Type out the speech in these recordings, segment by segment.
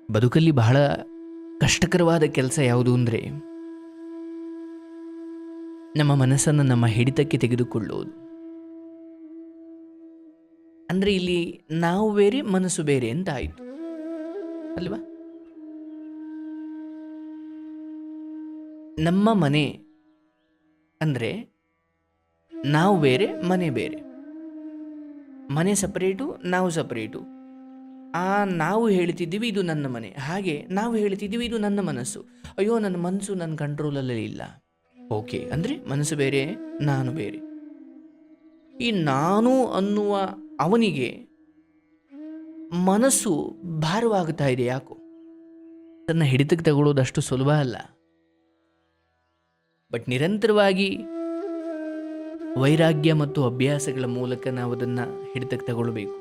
ಬದುಕಲ್ಲಿ ಬಹಳ ಕಷ್ಟಕರವಾದ ಕೆಲಸ ಯಾವುದು ಅಂದರೆ ನಮ್ಮ ಮನಸ್ಸನ್ನು ನಮ್ಮ ಹಿಡಿತಕ್ಕೆ ತೆಗೆದುಕೊಳ್ಳುವುದು. ಅಂದರೆ ಇಲ್ಲಿ ನಾವು ಬೇರೆ ಮನಸ್ಸು ಬೇರೆ ಅಂತ ಆಯಿತು ಅಲ್ವಾ? ನಮ್ಮ ಮನೆ ಅಂದರೆ ನಾವು ಬೇರೆ, ಮನೆ ಬೇರೆ. ಮನೆ ಸಪರೇಟು, ನಾವು ಸಪರೇಟು. ನಾವು ಹೇಳ್ತಿದ್ದೀವಿ ಇದು ನನ್ನ ಮನೆ, ಹಾಗೆ ನಾವು ಹೇಳ್ತಿದ್ದೀವಿ ಇದು ನನ್ನ ಮನಸ್ಸು. ಅಯ್ಯೋ, ನನ್ನ ಮನಸ್ಸು ನನ್ನ ಕಂಟ್ರೋಲಲ್ಲಿ ಇಲ್ಲ. ಓಕೆ, ಅಂದರೆ ಮನಸ್ಸು ಬೇರೆ, ನಾನು ಬೇರೆ. ಈ ನಾನು ಅನ್ನುವ ಅವನಿಗೆ ಮನಸ್ಸು ಭಾರವಾಗುತ್ತಾ ಇದೆ. ಯಾಕೋ ತನ್ನ ಹಿಡಿತಕ್ಕೆ ತಗೊಳ್ಳೋದಷ್ಟು ಸುಲಭ ಅಲ್ಲ. ಬಟ್ ನಿರಂತರವಾಗಿ ವೈರಾಗ್ಯ ಮತ್ತು ಅಭ್ಯಾಸಗಳ ಮೂಲಕ ನಾವು ಅದನ್ನು ಹಿಡಿತಕ್ಕೆ ತಗೊಳ್ಬೇಕು.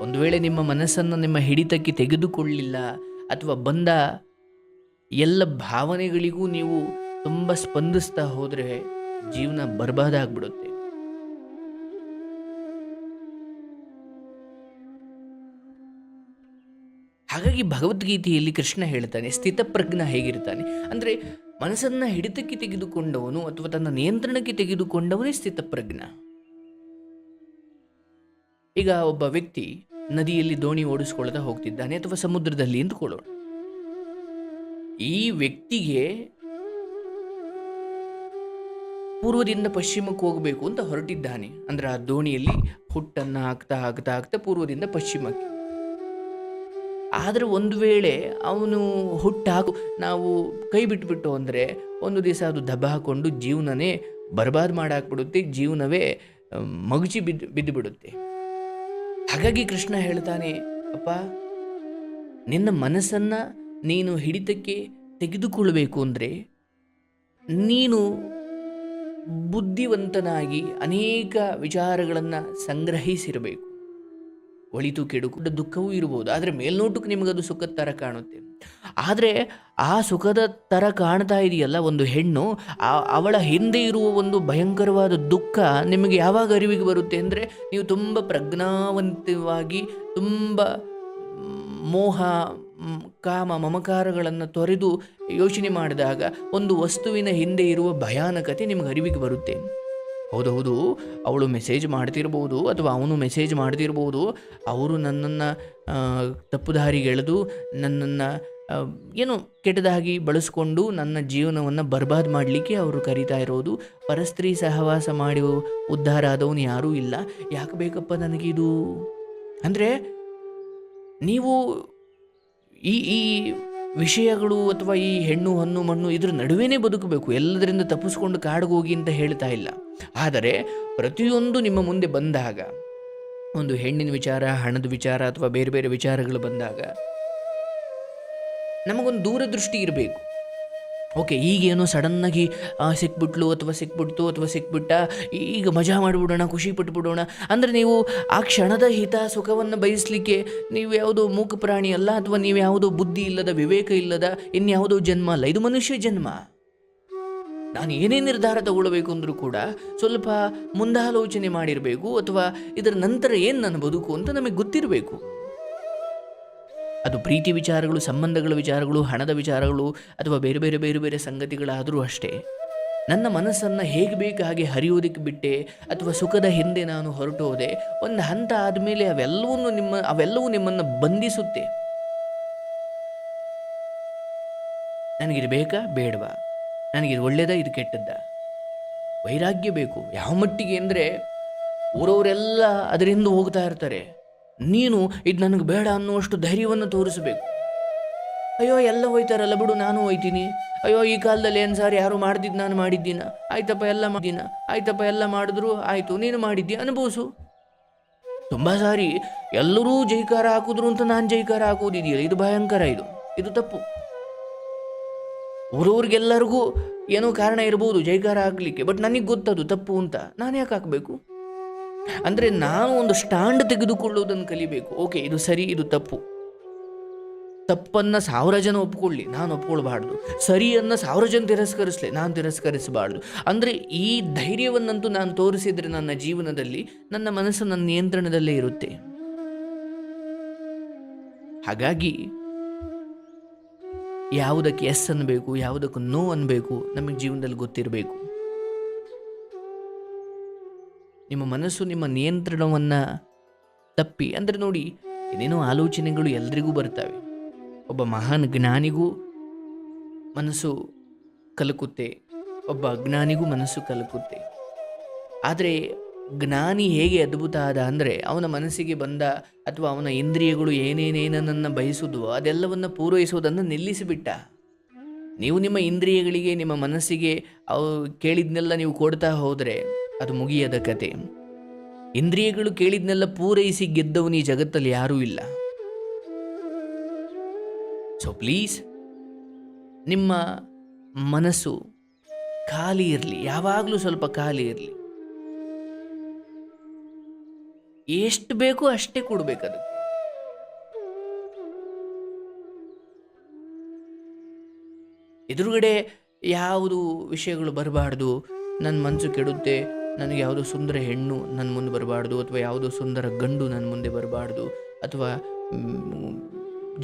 ಒಂದು ವೇಳೆ ನಿಮ್ಮ ಮನಸ್ಸನ್ನು ನಿಮ್ಮ ಹಿಡಿತಕ್ಕೆ ತೆಗೆದುಕೊಳ್ಳಿಲ್ಲ ಅಥವಾ ಬಂದ ಎಲ್ಲ ಭಾವನೆಗಳಿಗೂ ನೀವು ತುಂಬ ಸ್ಪಂದಿಸ್ತಾ ಹೋದರೆ ಜೀವನ ಬರ್ಬಾದಾಗ್ಬಿಡುತ್ತೆ. ಹಾಗಾಗಿ ಭಗವದ್ಗೀತೆಯಲ್ಲಿ ಕೃಷ್ಣ ಹೇಳ್ತಾನೆ, ಸ್ಥಿತಪ್ರಜ್ಞ ಹೇಗಿರ್ತಾನೆ ಅಂದರೆ ಮನಸ್ಸನ್ನು ಹಿಡಿತಕ್ಕೆ ತೆಗೆದುಕೊಂಡವನು ಅಥವಾ ತನ್ನ ನಿಯಂತ್ರಣಕ್ಕೆ ತೆಗೆದುಕೊಂಡವನೇ ಸ್ಥಿತಪ್ರಜ್ಞ. ಈಗ ಒಬ್ಬ ವ್ಯಕ್ತಿ ನದಿಯಲ್ಲಿ ದೋಣಿ ಓಡಿಸ್ಕೊಳ್ತಾ ಹೋಗ್ತಿದ್ದಾನೆ ಅಥವಾ ಸಮುದ್ರದಲ್ಲಿ ಎಂದುಕೊಳ್ಳೋಣ. ಈ ವ್ಯಕ್ತಿಗೆ ಪೂರ್ವದಿಂದ ಪಶ್ಚಿಮಕ್ಕೆ ಹೋಗಬೇಕು ಅಂತ ಹೊರಟಿದ್ದಾನೆ. ಅಂದ್ರೆ ಆ ದೋಣಿಯಲ್ಲಿ ಹುಟ್ಟನ್ನು ಹಾಕ್ತಾ ಹಾಕ್ತಾ ಹಾಕ್ತಾ ಪೂರ್ವದಿಂದ ಪಶ್ಚಿಮಕ್ಕೆ. ಆದರೆ ಒಂದು ವೇಳೆ ಅವನು ಹುಟ್ಟಾಕು ನಾವು ಕೈ ಬಿಟ್ಬಿಟ್ಟು ಅಂದರೆ ಒಂದು ದಿವಸ ಅದು ದಬ್ಬ ಹಾಕೊಂಡು ಜೀವನನೇ ಬರ್ಬಾದ್ ಮಾಡಾಕ್ಬಿಡುತ್ತೆ, ಜೀವನವೇ ಮಗುಚಿ ಬಿದ್ದು ಬಿಡುತ್ತೆ. ಹಾಗಾಗಿ ಕೃಷ್ಣ ಹೇಳ್ತಾನೆ, ಅಪ್ಪ, ನಿನ್ನ ಮನಸ್ಸನ್ನು ನೀನು ಹಿಡಿತಕ್ಕೆ ತೆಗೆದುಕೊಳ್ಳಬೇಕು ಅಂದರೆ ನೀನು ಬುದ್ಧಿವಂತನಾಗಿ ಅನೇಕ ವಿಚಾರಗಳನ್ನು ಸಂಗ್ರಹಿಸಿರಬೇಕು. ಒಳಿತು ಕೆಡು ದುಃಖವೂ ಇರಬಹುದು, ಆದರೆ ಮೇಲ್ನೋಟಕ್ಕೆ ನಿಮಗದು ಸುಖದ ಥರ ಕಾಣುತ್ತೆ. ಆದರೆ ಆ ಸುಖದ ಥರ ಕಾಣ್ತಾ ಇದೆಯಲ್ಲ ಒಂದು ಹೆಣ್ಣು, ಅವಳ ಹಿಂದೆ ಇರುವ ಒಂದು ಭಯಂಕರವಾದ ದುಃಖ ನಿಮಗೆ ಯಾವಾಗ ಅರಿವಿಗೆ ಬರುತ್ತೆ ಅಂದರೆ ನೀವು ತುಂಬ ಪ್ರಜ್ಞಾವಂತವಾಗಿ ತುಂಬ ಮೋಹ ಕಾಮ ಮಮಕಾರಗಳನ್ನು ತೊರೆದು ಯೋಚನೆ ಮಾಡಿದಾಗ ಒಂದು ವಸ್ತುವಿನ ಹಿಂದೆ ಇರುವ ಭಯಾನಕತೆ ನಿಮಗೆ ಅರಿವಿಗೆ ಬರುತ್ತೆ. ಹೌದೌದು, ಅವಳು ಮೆಸೇಜ್ ಮಾಡ್ತಿರ್ಬೋದು ಅಥವಾ ಅವನು ಮೆಸೇಜ್ ಮಾಡ್ತಿರ್ಬೋದು, ಅವರು ನನ್ನನ್ನು ತಪ್ಪು ದಾರಿಗೆ ಎಳೆದು ನನ್ನನ್ನು ಏನೋ ಕೆಟ್ಟದಾಗಿ ಬಳಸ್ಕೊಂಡು ನನ್ನ ಜೀವನವನ್ನು ಬರ್ಬಾದ್ ಮಾಡಲಿಕ್ಕೆ ಅವರು ಕರೀತಾ ಇರೋದು. ಪರಸ್ತ್ರೀ ಸಹವಾಸ ಮಾಡಿ ಉದ್ಧಾರ ಆದವನು ಯಾರೂ ಇಲ್ಲ. ಯಾಕೆ ಬೇಕಪ್ಪ ನನಗಿದು ಅಂದರೆ ನೀವು ಈ ವಿಷಯಗಳು ಅಥವಾ ಈ ಹೆಣ್ಣು ಹಣ್ಣು ಮಣ್ಣು ಇದ್ರ ನಡುವೆನೇ ಬದುಕಬೇಕು, ಎಲ್ಲದರಿಂದ ತಪ್ಪಿಸ್ಕೊಂಡು ಕಾಡಿಗೆ ಹೋಗಿ ಅಂತ ಹೇಳ್ತಾ ಇಲ್ಲ. ಆದರೆ ಪ್ರತಿಯೊಂದು ನಿಮ್ಮ ಮುಂದೆ ಬಂದಾಗ, ಒಂದು ಹೆಣ್ಣಿನ ವಿಚಾರ, ಹಣದ ವಿಚಾರ ಅಥವಾ ಬೇರೆ ಬೇರೆ ವಿಚಾರಗಳು ಬಂದಾಗ ನಮಗೊಂದು ದೂರದೃಷ್ಟಿ ಇರಬೇಕು. ಓಕೆ, ಈಗೇನೋ ಸಡನ್ನಾಗಿ ಸಿಕ್ಬಿಟ್ಲು ಅಥವಾ ಸಿಕ್ಬಿಡ್ತು ಅಥವಾ ಸಿಕ್ಬಿಟ್ಟ, ಈಗ ಮಜಾ ಮಾಡಿಬಿಡೋಣ, ಖುಷಿ ಪಟ್ಟುಬಿಡೋಣ ಅಂದರೆ ನೀವು ಆ ಕ್ಷಣದ ಹಿತ ಸುಖವನ್ನು ಬಯಸಲಿಕ್ಕೆ ನೀವು ಯಾವುದೋ ಮೂಕ ಪ್ರಾಣಿ ಅಲ್ಲ, ಅಥವಾ ನೀವು ಯಾವುದೋ ಬುದ್ಧಿ ಇಲ್ಲದ, ವಿವೇಕ ಇಲ್ಲದ ಇನ್ಯಾವುದೋ ಜನ್ಮ ಅಲ್ಲ, ಇದು ಮನುಷ್ಯ ಜನ್ಮ. ನಾನು ಏನೇ ನಿರ್ಧಾರ ತಗೊಳ್ಬೇಕು ಅಂದರೂ ಕೂಡ ಸ್ವಲ್ಪ ಮುಂದಾಲೋಚನೆ ಮಾಡಿರಬೇಕು, ಅಥವಾ ಇದರ ನಂತರ ಏನು ನನ್ನ ಬದುಕು ಅಂತ ನಮಗೆ ಗೊತ್ತಿರಬೇಕು. ಅದು ಪ್ರೀತಿ ವಿಚಾರಗಳು, ಸಂಬಂಧಗಳ ವಿಚಾರಗಳು, ಹಣದ ವಿಚಾರಗಳು ಅಥವಾ ಬೇರೆ ಬೇರೆ ಬೇರೆ ಬೇರೆ ಸಂಗತಿಗಳಾದರೂ ಅಷ್ಟೇ. ನನ್ನ ಮನಸ್ಸನ್ನು ಹೇಗೆ ಬೇಕು ಹಾಗೆ ಹರಿಯೋದಕ್ಕೆ ಬಿಟ್ಟೆ ಅಥವಾ ಸುಖದ ಹಿಂದೆ ನಾನು ಹೊರಟೋದೆ, ಒಂದು ಹಂತ ಆದಮೇಲೆ ಅವೆಲ್ಲವೂ ನಿಮ್ಮನ್ನು ಬಂಧಿಸುತ್ತೆ. ನನಗಿದು ಬೇಕಾ ಬೇಡವಾ, ನನಗಿದು ಒಳ್ಳೆಯದಾ ಇದು ಕೆಟ್ಟದ್ದ, ವೈರಾಗ್ಯ ಬೇಕು. ಯಾವ ಮಟ್ಟಿಗೆ ಅಂದರೆ ಊರವರೆಲ್ಲ ಅದರಿಂದ ಹೋಗ್ತಾ ಇರ್ತಾರೆ, ನೀನು ಇದು ನನಗೆ ಬೇಡ ಅನ್ನುವಷ್ಟು ಧೈರ್ಯವನ್ನು ತೋರಿಸಬೇಕು. ಅಯ್ಯೋ, ಎಲ್ಲ ಹೋಯ್ತಾರಲ್ಲ ಬಿಡು, ನಾನು ಹೋಯ್ತೀನಿ. ಅಯ್ಯೋ, ಈ ಕಾಲದಲ್ಲಿ ಏನು ಸಾರಿ ಯಾರು ಮಾಡ್ದಿದ್ದು ನಾನು ಮಾಡಿದ್ದೀನ, ಆಯ್ತಪ್ಪ ಎಲ್ಲ ಮಾಡಿದ್ರು ಆಯಿತು, ನೀನು ಮಾಡಿದ್ದೀಯ ಅನುಭವಿಸು. ತುಂಬ ಸಾರಿ ಎಲ್ಲರೂ ಜೈಕಾರ ಹಾಕಿದ್ರು ಅಂತ ನಾನು ಜೈಕಾರ ಹಾಕೋದಿದೆಯಲ್ಲ, ಇದು ಭಯಂಕರ, ಇದು ತಪ್ಪು. ಊರವ್ರಿಗೆಲ್ಲರಿಗೂ ಏನೋ ಕಾರಣ ಇರ್ಬೋದು ಜೈಕಾರ ಹಾಕಲಿಕ್ಕೆ, ಬಟ್ ನನಗೆ ಗೊತ್ತದು ತಪ್ಪು ಅಂತ. ನಾನು ಯಾಕೆ ಹಾಕಬೇಕು ಅಂದರೆ ನಾನು ಒಂದು ಸ್ಟ್ಯಾಂಡ್ ತೆಗೆದುಕೊಳ್ಳುವುದನ್ನು ಕಲಿಬೇಕು. ಓಕೆ, ಇದು ಸರಿ, ಇದು ತಪ್ಪು. ತಪ್ಪನ್ನು 1000 ಜನ ಒಪ್ಕೊಳ್ಳಿ, ನಾನು ಒಪ್ಕೊಳ್ಬಾರ್ದು. ಸರಿಯನ್ನು 1000 ಜನ ತಿರಸ್ಕರಿಸಲಿ, ನಾನು ತಿರಸ್ಕರಿಸಬಾರ್ದು. ಅಂದರೆ ಈ ಧೈರ್ಯವನ್ನಂತೂ ನಾನು ತೋರಿಸಿದರೆ ನನ್ನ ಜೀವನದಲ್ಲಿ ನನ್ನ ಮನಸ್ಸು ನನ್ನ ನಿಯಂತ್ರಣದಲ್ಲೇ ಇರುತ್ತೆ. ಹಾಗಾಗಿ ಯಾವುದಕ್ಕೆ ಎಸ್ ಅನ್ನಬೇಕು, ಯಾವುದಕ್ಕೆ ನೋ ಅನ್ನಬೇಕು ನಮಗೆ ಜೀವನದಲ್ಲಿ ಗೊತ್ತಿರಬೇಕು. ನಿಮ್ಮ ಮನಸ್ಸು ನಿಮ್ಮ ನಿಯಂತ್ರಣವನ್ನು ತಪ್ಪಿ, ಅಂದರೆ ನೋಡಿ, ಏನೇನೋ ಆಲೋಚನೆಗಳು ಎಲ್ರಿಗೂ ಬರ್ತವೆ. ಒಬ್ಬ ಮಹಾನ್ ಜ್ಞಾನಿಗೂ ಮನಸ್ಸು ಕಲಕುತ್ತೆ, ಒಬ್ಬ ಅಜ್ಞಾನಿಗೂ ಮನಸ್ಸು ಕಲಕುತ್ತೆ. ಆದರೆ ಜ್ಞಾನಿ ಹೇಗೆ ಅದ್ಭುತ ಆದ ಅಂದರೆ, ಅವನ ಮನಸ್ಸಿಗೆ ಬಂದ ಅಥವಾ ಅವನ ಇಂದ್ರಿಯಗಳು ಏನೇನೇನನ್ನು ಬಯಸುವುದೋ ಅದೆಲ್ಲವನ್ನು ಪೂರೈಸುವುದನ್ನು ನಿಲ್ಲಿಸಿಬಿಟ್ಟ. ನೀವು ನಿಮ್ಮ ಇಂದ್ರಿಯಗಳಿಗೆ, ನಿಮ್ಮ ಮನಸ್ಸಿಗೆ ಅವು ಕೇಳಿದ್ನೆಲ್ಲ ನೀವು ಕೊಡ್ತಾ ಹೋದರೆ ಅದು ಮುಗಿಯದ ಕತೆ. ಇಂದ್ರಿಯಗಳು ಕೇಳಿದ್ನೆಲ್ಲ ಪೂರೈಸಿ ಗೆದ್ದವನು ಈ ಜಗತ್ತಲ್ಲಿ ಯಾರೂ ಇಲ್ಲ. ಸೊ ಪ್ಲೀಸ್, ನಿಮ್ಮ ಮನಸ್ಸು ಖಾಲಿ ಇರಲಿ, ಯಾವಾಗಲೂ ಸ್ವಲ್ಪ ಖಾಲಿ ಇರಲಿ. ಎಷ್ಟು ಬೇಕೋ ಅಷ್ಟೇ ಕೊಡಬೇಕು ಅದಕ್ಕೆ. ಎದುರುಗಡೆ ಯಾವುದು ವಿಷಯಗಳು ಬರಬಾರ್ದು. ನನ್ನ ಮನಸ್ಸು ಕೆಡುತ್ತೆ, ನನಗೆ ಯಾವುದೋ ಸುಂದರ ಹೆಣ್ಣು ನನ್ನ ಮುಂದೆ ಬರಬಾರ್ದು, ಅಥವಾ ಯಾವುದೋ ಸುಂದರ ಗಂಡು ನನ್ನ ಮುಂದೆ ಬರಬಾರ್ದು, ಅಥವಾ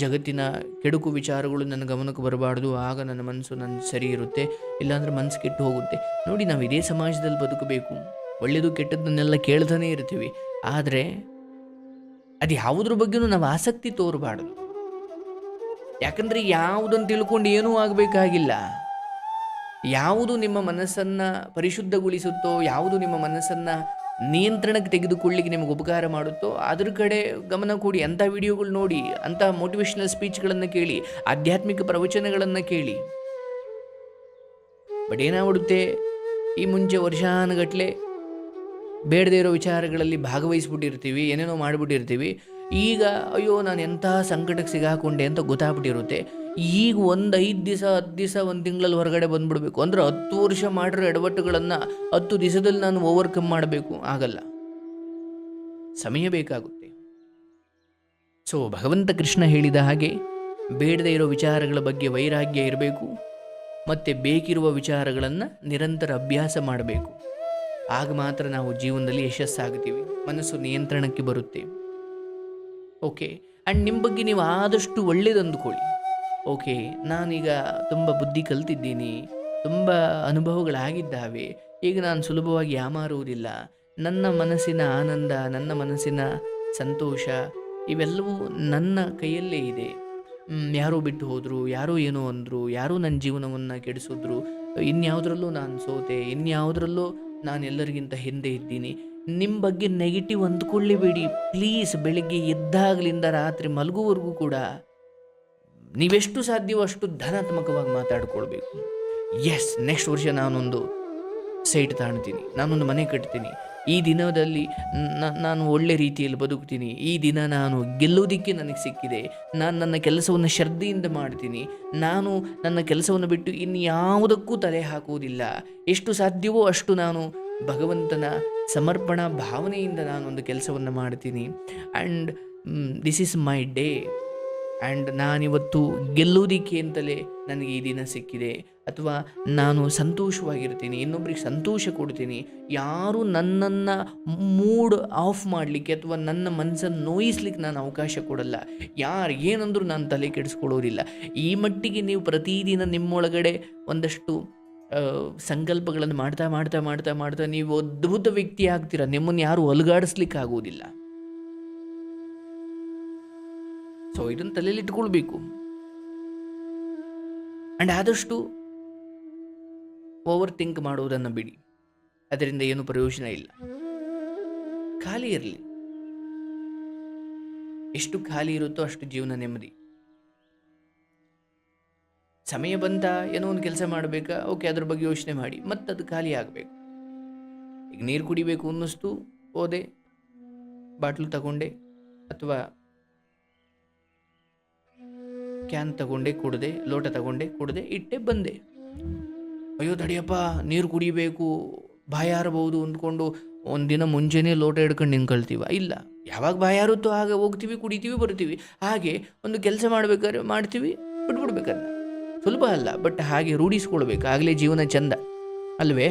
ಜಗತ್ತಿನ ಕೆಡುಕು ವಿಚಾರಗಳು ನನ್ನ ಗಮನಕ್ಕೆ ಬರಬಾರ್ದು. ಆಗ ನನ್ನ ಮನಸ್ಸು ಸರಿ ಇರುತ್ತೆ, ಇಲ್ಲಾಂದರೆ ಮನಸ್ಸು ಕೆಟ್ಟು ಹೋಗುತ್ತೆ. ನೋಡಿ, ನಾವು ಇದೇ ಸಮಾಜದಲ್ಲಿ ಬದುಕಬೇಕು. ಒಳ್ಳೆಯದು ಕೆಟ್ಟದ್ದನ್ನೆಲ್ಲ ಕೇಳ್ತಾನೆ ಇರ್ತೀವಿ, ಆದರೆ ಅದು ಯಾವುದ್ರ ಬಗ್ಗೆನೂ ನಾವು ಆಸಕ್ತಿ ತೋರಬಾರ್ದು. ಯಾಕಂದರೆ ಯಾವುದನ್ನು ತಿಳ್ಕೊಂಡು ಏನೂ ಆಗಬೇಕಾಗಿಲ್ಲ. ಯಾವುದು ನಿಮ್ಮ ಮನಸ್ಸನ್ನು ಪರಿಶುದ್ಧಗೊಳಿಸುತ್ತೋ, ಯಾವುದು ನಿಮ್ಮ ಮನಸ್ಸನ್ನು ನಿಯಂತ್ರಣಕ್ಕೆ ತೆಗೆದುಕೊಳ್ಳಿಕ್ಕೆ ನಿಮಗೆ ಉಪಕಾರ ಮಾಡುತ್ತೋ ಅದ್ರ ಕಡೆ ಗಮನ ಕೊಡಿ. ಅಂಥ ವಿಡಿಯೋಗಳು ನೋಡಿ, ಅಂಥ ಮೋಟಿವೇಶನಲ್ ಸ್ಪೀಚ್ಗಳನ್ನು ಕೇಳಿ, ಆಧ್ಯಾತ್ಮಿಕ ಪ್ರವಚನಗಳನ್ನು ಕೇಳಿ. ಬಟ್ ಏನಾಗ್ಬಿಡುತ್ತೆ, ಈ ಮುಂಚೆ ವರ್ಷಾನುಗಟ್ಟಲೆ ಬೇಡದೇ ಇರೋ ವಿಚಾರಗಳಲ್ಲಿ ಭಾಗವಹಿಸ್ಬಿಟ್ಟಿರ್ತೀವಿ, ಏನೇನೋ ಮಾಡಿಬಿಟ್ಟಿರ್ತೀವಿ. ಈಗ ಅಯ್ಯೋ ನಾನು ಎಂಥ ಸಂಕಟಕ್ಕೆ ಸಿಗಾಕೊಂಡೆ ಅಂತ ಗೊತ್ತಾಗ್ಬಿಟ್ಟಿರುತ್ತೆ. ಈಗ ಒಂದು 5 ದಿವಸ 10 ದಿವಸ, ಒಂದು ತಿಂಗಳಲ್ಲಿ ಹೊರಗಡೆ ಬಂದುಬಿಡ್ಬೇಕು ಅಂದರೆ 10 ವರ್ಷ ಮಾಡಿರೋ ಎಡವಟ್ಟುಗಳನ್ನು 10 ದಿವಸದಲ್ಲಿ ನಾನು ಓವರ್ಕಮ್ ಮಾಡಬೇಕು, ಆಗಲ್ಲ, ಸಮಯ ಬೇಕಾಗುತ್ತೆ. ಸೊ ಭಗವಂತ ಕೃಷ್ಣ ಹೇಳಿದ ಹಾಗೆ ಬೇಡದೇ ಇರೋ ವಿಚಾರಗಳ ಬಗ್ಗೆ ವೈರಾಗ್ಯ ಇರಬೇಕು, ಮತ್ತು ಬೇಕಿರುವ ವಿಚಾರಗಳನ್ನು ನಿರಂತರ ಅಭ್ಯಾಸ ಮಾಡಬೇಕು. ಆಗ ಮಾತ್ರ ನಾವು ಜೀವನದಲ್ಲಿ ಯಶಸ್ಸಾಗ್ತೀವಿ, ಮನಸ್ಸು ನಿಯಂತ್ರಣಕ್ಕೆ ಬರುತ್ತೆ. ಓಕೆ, ಆ್ಯಂಡ್ ನಿಮ್ಮ ಬಗ್ಗೆ ನೀವು ಆದಷ್ಟು ಒಳ್ಳೇದು ಅಂದುಕೊಳ್ಳಿ. ಓಕೆ, ನಾನೀಗ ತುಂಬ ಬುದ್ಧಿ ಕಲ್ತಿದ್ದೀನಿ, ತುಂಬ ಅನುಭವಗಳಾಗಿದ್ದಾವೆ, ಈಗ ನಾನು ಸುಲಭವಾಗಿ ಯಾಮಾರುವುದಿಲ್ಲ, ನನ್ನ ಮನಸ್ಸಿನ ಆನಂದ, ನನ್ನ ಮನಸ್ಸಿನ ಸಂತೋಷ ಇವೆಲ್ಲವೂ ನನ್ನ ಕೈಯಲ್ಲೇ ಇದೆ. ಯಾರೋ ಬಿಟ್ಟು ಹೋದರು, ಯಾರೋ ಏನೋ ಅಂದರು, ಯಾರೋ ನನ್ನ ಜೀವನವನ್ನು ಕೆಡಿಸಿದ್ರು, ಇನ್ಯಾವುದರಲ್ಲೂ ನಾನು ಸೋತೆ, ಇನ್ಯಾವುದರಲ್ಲೂ ನಾನು ಎಲ್ಲರಿಗಿಂತ ಹಿಂದೆ ಇದ್ದೀನಿ. ನಿಮ್ಮ ಬಗ್ಗೆ ನೆಗೆಟಿವ್ ಅಂದ್ಕೊಳ್ಳೇಬೇಡಿ ಪ್ಲೀಸ್. ಬೆಳಿಗ್ಗೆ ಎದ್ದಾಗಲಿಂದ ರಾತ್ರಿ ಮಲಗುವವರೆಗೂ ಕೂಡ ನೀವೆಷ್ಟು ಸಾಧ್ಯವೋ ಅಷ್ಟು ಧನಾತ್ಮಕವಾಗಿ ಮಾತಾಡ್ಕೊಳ್ಬೇಕು. ಎಸ್, ನೆಕ್ಸ್ಟ್ ವರ್ಷ ನಾನೊಂದು ಸೈಟ್ ತಾಣ್ತೀನಿ, ನಾನೊಂದು ಮನೆ ಕಟ್ತೀನಿ, ಈ ದಿನದಲ್ಲಿ ನಾನು ಒಳ್ಳೆ ರೀತಿಯಲ್ಲಿ ಬದುಕ್ತೀನಿ, ಈ ದಿನ ನಾನು ಗೆಲ್ಲೋದಕ್ಕೆ ನನಗೆ ಸಿಕ್ಕಿದೆ, ನಾನು ನನ್ನ ಕೆಲಸವನ್ನು ಶ್ರದ್ಧೆಯಿಂದ ಮಾಡ್ತೀನಿ, ನಾನು ನನ್ನ ಕೆಲಸವನ್ನು ಬಿಟ್ಟು ಇನ್ಯಾವುದಕ್ಕೂ ತಲೆ ಹಾಕುವುದಿಲ್ಲ, ಎಷ್ಟು ಸಾಧ್ಯವೋ ಅಷ್ಟು ನಾನು ಭಗವಂತನ ಸಮರ್ಪಣಾ ಭಾವನೆಯಿಂದ ನಾನೊಂದು ಕೆಲಸವನ್ನು ಮಾಡ್ತೀನಿ. And this is my day, and ನಾನಿವತ್ತು ಗೆಲ್ಲೋದಿಕ್ಕೆ ಅಂತಲೇ ನನಗೆ ಈ ದಿನ ಸಿಕ್ಕಿದೆ, ಅಥವಾ ನಾನು ಸಂತೋಷವಾಗಿರ್ತೀನಿ, ಇನ್ನೊಬ್ರಿಗೆ ಸಂತೋಷ ಕೊಡ್ತೀನಿ. ಯಾರು ನನ್ನನ್ನು ಮೂಡ್ ಆಫ್ ಮಾಡಲಿಕ್ಕೆ ಅಥವಾ ನನ್ನ ಮನಸ್ಸನ್ನು ನೋಯಿಸ್ಲಿಕ್ಕೆ ನಾನು ಅವಕಾಶ ಕೊಡಲ್ಲ. ಯಾರು ಏನಂದರೂ ನಾನು ತಲೆ ಕೆಡಿಸ್ಕೊಳ್ಳೋದಿಲ್ಲ. ಈ ಮಟ್ಟಿಗೆ ನೀವು ಪ್ರತಿದಿನ ನಿಮ್ಮೊಳಗಡೆ ಒಂದಷ್ಟು ಸಂಕಲ್ಪಗಳನ್ನು ಮಾಡ್ತಾ ಮಾಡ್ತಾ ಮಾಡ್ತಾ ಮಾಡ್ತಾ ನೀವು ಅದ್ಭುತ ವ್ಯಕ್ತಿ ಆಗ್ತೀರ. ನಿಮ್ಮನ್ನು ಯಾರು ಅಲುಗಾಡಿಸ್ಲಿಕ್ಕೆ ಆಗುವುದಿಲ್ಲ. ಸೊ ಇದನ್ನು ತಲೆಯಲ್ಲಿ ಇಟ್ಕೊಳ್ಬೇಕು. ಆ್ಯಂಡ್ ಆದಷ್ಟು ಓವರ್ ಥಿಂಕ್ ಮಾಡುವುದನ್ನು ಬಿಡಿ, ಅದರಿಂದ ಏನು ಪ್ರಯೋಜನ ಇಲ್ಲ. ಖಾಲಿ ಇರಲಿ, ಎಷ್ಟು ಖಾಲಿ ಇರುತ್ತೋ ಅಷ್ಟು ಜೀವನ ನೆಮ್ಮದಿ. ಸಮಯ ಬಂತ, ಏನೋ ಒಂದು ಕೆಲಸ ಮಾಡಬೇಕಾ, ಓಕೆ, ಅದ್ರ ಬಗ್ಗೆ ಯೋಚನೆ ಮಾಡಿ, ಮತ್ತೆ ಅದು ಖಾಲಿ ಆಗಬೇಕು. ಈಗ ನೀರು ಕುಡಿಬೇಕು ಅನ್ನಿಸ್ತು, ಹೋದೆ, ಬಾಟ್ಲು ತಗೊಂಡೆ ಅಥವಾ ಕ್ಯಾನ್ ತಗೊಂಡೆ ಕುಡ್ದೆ, ಲೋಟ ತಗೊಂಡೆ ಕುಡ್ದೆ, ಇಟ್ಟೆ ಬಂದೆ. ಅಯ್ಯೋ ತಡಿಯಪ್ಪ, ನೀರು ಕುಡಿಬೇಕು, ಬಾಯಾರಬಹುದು ಅಂದ್ಕೊಂಡು ಒಂದಿನ ಮುಂಚೆನೇ ಲೋಟ ಹಿಡ್ಕೊಂಡು ನಿಂತ್ಕೊಳ್ತೀವ? ಇಲ್ಲ, ಯಾವಾಗ ಬಾಯಾರುತ್ತೋ ಆಗ ಹೋಗ್ತೀವಿ, ಕುಡಿತೀವಿ, ಬರ್ತೀವಿ. ಹಾಗೆ ಒಂದು ಕೆಲಸ ಮಾಡ್ಬೇಕಾದ್ರೆ ಮಾಡ್ತೀವಿ, ಬಿಟ್ಬಿಡ್ಬೇಕನ್ನ. ಸುಲಭ ಅಲ್ಲ, ಬಟ್ ಹಾಗೆ ರೂಢಿಸ್ಕೊಳ್ಬೇಕು, ಆಗಲೇ ಜೀವನ ಚಂದ ಅಲ್ವೇ?